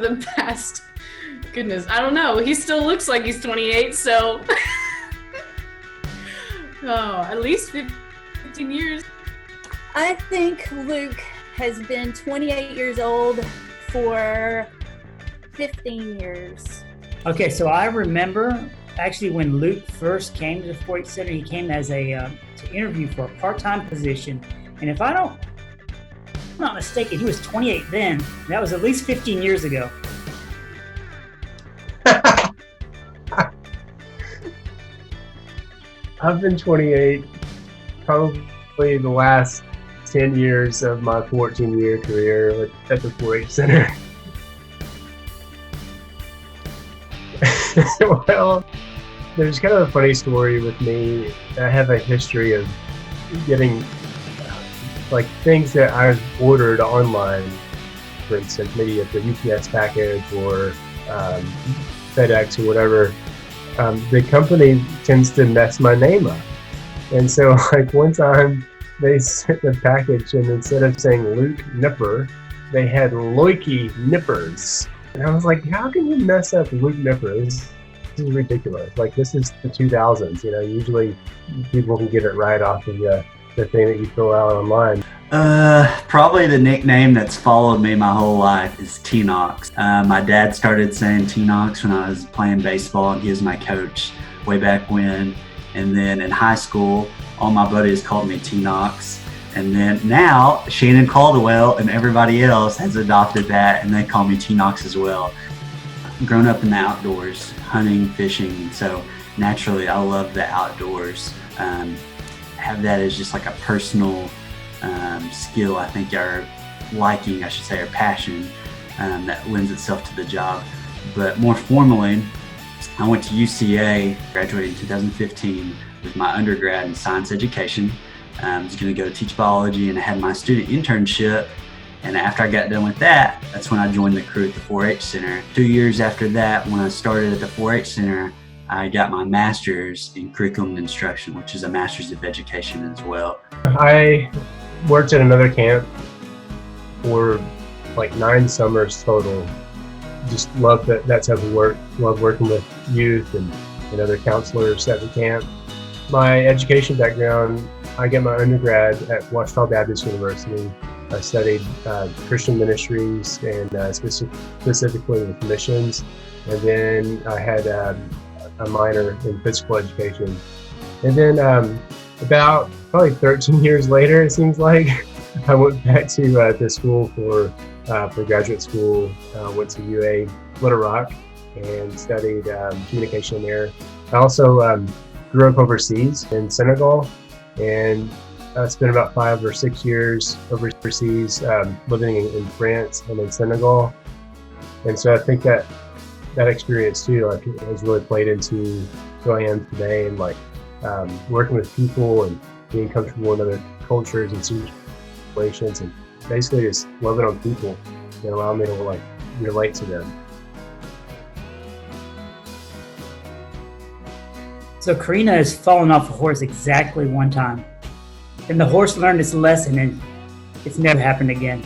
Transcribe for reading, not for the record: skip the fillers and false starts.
the past, goodness, I don't know. He still looks like he's 28, so at least 15 years. I think Luke has been 28 years old for 15 years. Okay, so I remember actually when Luke first came to the 4-H Center, he came as to interview for a part-time position. And if I'm not mistaken, he was 28 then. That was at least 15 years ago. I've been 28 probably the last 10 years of my 14-year career at the 4-H Center. Well, there's kind of a funny story with me. I have a history of getting like things that I've ordered online, for instance, maybe at the UPS package or FedEx or whatever. The company tends to mess my name up. And so like one time they sent the package and instead of saying Luke Nipper, they had Loike Nippers. And I was like, how can you mess up Luke Nippers? This is ridiculous. Like, this is the 2000s, you know, usually people can get it right off of the thing that you fill out online. Probably the nickname that's followed me my whole life is Knox. My dad started saying Knox when I was playing baseball, and he was my coach way back when. And then in high school, all my buddies called me Knox. And then now Shannon, Caldwell, and everybody else has adopted that, and they call me Knox as well. Grown up in the outdoors, hunting, fishing, so naturally I love the outdoors. Have that as just like a personal skill, I think, or liking, I should say, or passion that lends itself to the job. But more formally, I went to UCA, graduated in 2015 with my undergrad in science education. I was going to go teach biology, and I had my student internship. And after I got done with that, that's when I joined the crew at the 4-H Center. 2 years after that, when I started at the 4-H Center, I got my master's in curriculum instruction, which is a master's of education as well. I worked at another camp for like 9 summers total. Just loved that type of work. Loved working with youth and other counselors at the camp. My education background, I got my undergrad at Washita Baptist University. I studied Christian ministries and specifically with missions. And then I had a minor in physical education. And then about probably 13 years later, it seems like, I went back to the school for graduate school. Went to UA Little Rock and studied communication there. I also grew up overseas in Senegal, and I spent about 5 or 6 years overseas living in France and in Senegal. And so I think that experience too, like, has really played into who I am today, and like working with people and being comfortable in other cultures and situations, and basically just loving on people and allowing me to like relate to them. So Karina has fallen off a horse exactly one time. And the horse learned its lesson, and it's never happened again.